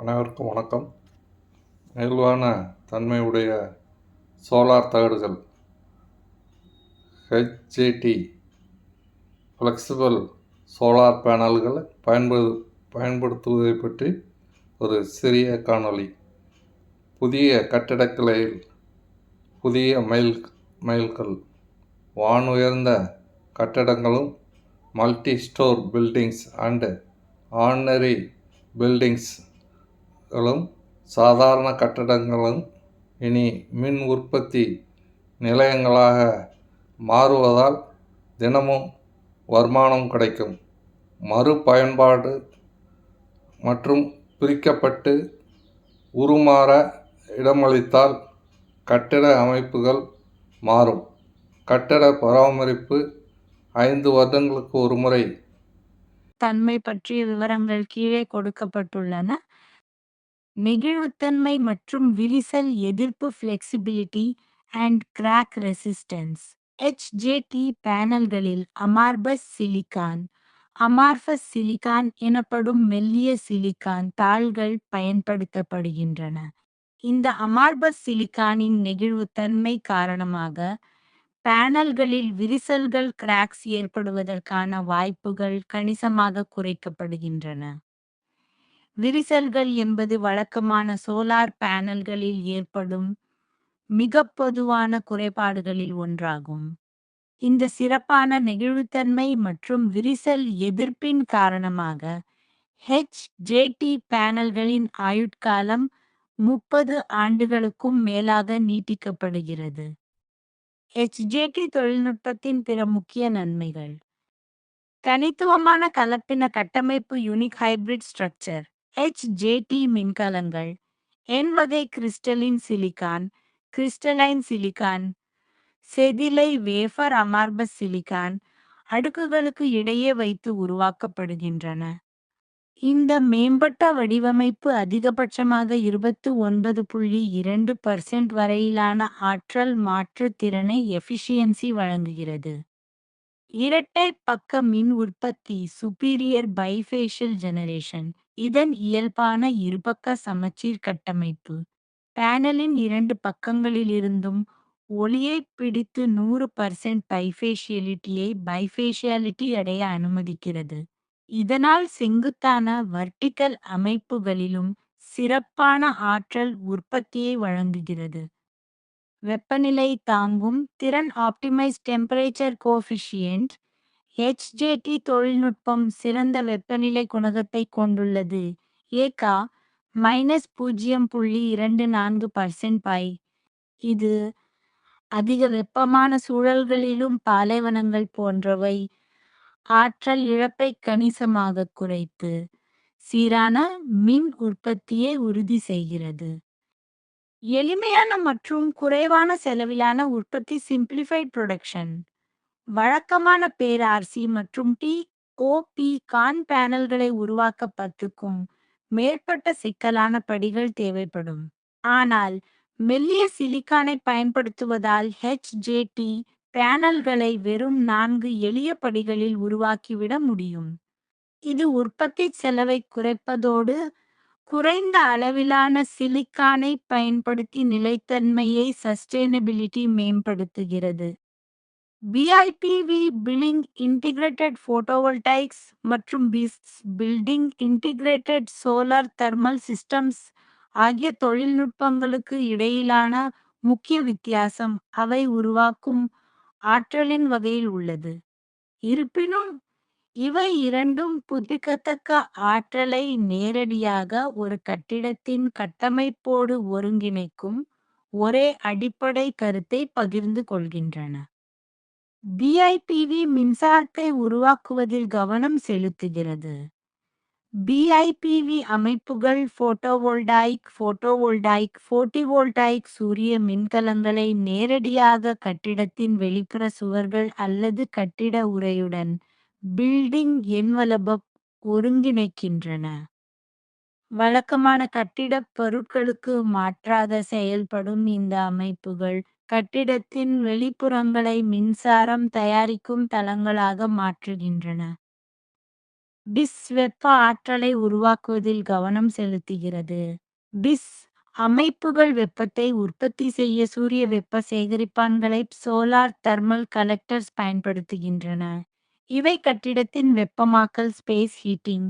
அனைவருக்கும் வணக்கம். நெகிழ்வான தன்மையுடைய சோலார் தகடுகள் ஹெச்ஜேடி ஃப்ளெக்சிபிள் சோலார் பேனல்களை பயன்படுத்துவதை பற்றி ஒரு சிறிய காணொளி. புதிய கட்டிடக்கலையில் புதிய மைல்கல். வானுயர்ந்த கட்டடங்களும் multi store buildings and ordinary பில்டிங்ஸ்களும் சாதாரண கட்டடங்களும் இனி மின் உற்பத்தி நிலையங்களாக மாறுவதால் தினமும் வருமானம் கிடைக்கும். மறுபயன்பாடு மற்றும் பிரிக்கப்பட்டு உருமாற இடமளித்தால் கட்டிட அமைப்புகள் மாறும். கட்டட பராமரிப்பு 5 வருடங்களுக்கு ஒரு முறை. தன்மை பற்றிய விவரங்கள் கீழே கொடுக்கப்பட்டுள்ளன. நெகிழ்வுத்தன்மை மற்றும் விரிசல் எதிர்ப்பு flexibility and crack resistance. HJT பேனல்களில் அமார்பஸ் சிலிகான் எனப்படும் மெல்லிய சிலிகான் தாள்கள் பயன்படுத்தப்படுகின்றன. இந்த அமார்பஸ் சிலிகானின் நெகிழ்வுத்தன்மை காரணமாக பேனல்களில் விரிசல்கள் கிராக்ஸ் ஏற்படுவதற்கான வாய்ப்புகள் கணிசமாக குறைக்கப்படுகின்றன. விரிசல்கள் என்பது வழக்கமான சோலார் பேனல்களில் ஏற்படும் மிக பொதுவான குறைபாடுகளில் ஒன்றாகும். இந்த சிறப்பான நெகிழ்வுத்தன்மை மற்றும் விரிசல் எதிர்ப்பின் காரணமாக HJT பேனல்களின் ஆயுட்காலம் 30 ஆண்டுகளுக்கும் மேலாக நீட்டிக்கப்படுகிறது. HJT தொழில்நுட்பத்தின் பிற முக்கிய நன்மைகள்: தனித்துவமான கலப்பின கட்டமைப்பு யூனிக் ஹைபிரிட் ஸ்ட்ரக்சர். HJT மின்கலங்கள் N வகை கிறிஸ்டலைன் சிலிகான் செதிலை வேஃபர் அமார்பஸ் சிலிகான் அடுக்குகளுக்கு இடையே வைத்து உருவாக்கப்படுகின்றன. இந்த மேம்பட்ட வடிவமைப்பு அதிகபட்சமாக 29.2% வரையிலான ஆற்றல் மாற்று திறனை எஃபிஷியன்சி வழங்குகிறது. இரட்டை பக்க மின் உற்பத்தி சுப்பீரியர் பைஃபேஷியல் ஜெனரேஷன். இதன் இயல்பான இருபக்க சமச்சீர் கட்டமைப்பு பேனலின் 2 பக்கங்களிலிருந்தும் ஒளியை பிடித்து 100% பைஃபேஷியாலிட்டி அடைய அனுமதிக்கிறது. இதனால் செங்குத்தான வர்டிகல் அமைப்புகளிலும் சிறப்பான ஆற்றல் உற்பத்தியை வழங்குகிறது. வெப்பநிலை தாங்கும் திறன் ஆப்டிமைஸ் டெம்பரேச்சர் கோஎஃபிஷியன்ட். HJT தொழில்நுட்பம் சிறந்த வெப்பநிலை குணகத்தை கொண்டுள்ளது. ஏகா -0.24%. இது அதிக வெப்பமான சூழல்களிலும் பாலைவனங்கள் போன்றவை ஆற்றல் இழப்பை கணிசமாக குறைத்து சீரான மின் உற்பத்தியை உறுதி செய்கிறது. எளிமையான மற்றும் குறைவான செலவிலான உற்பத்தி சிம்பிளிஃபைட் ப்ரொடக்ஷன். வழக்கமான RC மற்றும் TOP கான் பேனல்களை உருவாக்க 10க்கும் மேற்பட்ட சிக்கலான படிகள் தேவைப்படும். ஆனால் மெல்லிய சிலிகானை பயன்படுத்துவதால் HJT பேனல்களை வெறும் 4 எளிய படிகளில் உருவாக்கிவிட முடியும். இது உற்பத்தி செலவை குறைப்பதோடு குறைந்த அளவிலான சிலிகானை பயன்படுத்தி நிலைத்தன்மையை சஸ்டெயினபிலிட்டி மேம்படுத்துகிறது. BIPV பில்டிங் இன்டிகிரேட்டட் போட்டோவோல்டாயிக்ஸ் மற்றும் building integrated solar thermal systems ஆகிய தொழில்நுட்பங்களுக்கு இடையிலான முக்கிய வித்தியாசம் அவை உருவாக்கும் ஆற்றலின் வகையில் உள்ளது. இருப்பினும் இவை இரண்டும் புதுப்பிக்கத்தக்க ஆற்றலை நேரடியாக ஒரு கட்டிடத்தின் கட்டமைப்போடு ஒருங்கிணைக்கும் ஒரே அடிப்படை கருத்தை பகிர்ந்து கொள்கின்றன. BIPV மின்சாரத்தை உருவாக்குவதில் கவனம் செலுத்துகிறது. BIPV அமைப்புகள் போட்டோவோல்டாயிக் சூரிய மின்கலங்களை நேரடியாக கட்டிடத்தின் வெளிப்புற சுவர்கள் அல்லது கட்டிட உறையுடன் பில்டிங் என்வலப் ஒருங்கிணைக்கின்றன. வழக்கமான கட்டிடப் பொருட்களுக்கு மாற்றாக செயல்படும் இந்த அமைப்புகள் கட்டிடத்தின் வெளிப்புறங்களை மின்சாரம் தயாரிக்கும் தளங்களாக மாற்றுகின்றன. பிஸ் வெப்ப ஆற்றலை உருவாக்குவதில் கவனம் செலுத்துகிறது. பிஸ் அமைப்புகள் வெப்பத்தை உற்பத்தி செய்ய சூரிய வெப்ப சேகரிப்பான்களை சோலார் தெர்மல் கலெக்டர்ஸ் பயன்படுத்துகின்றன. இவை கட்டிடத்தின் வெப்பமாக்கல் ஸ்பேஸ் ஹீட்டிங்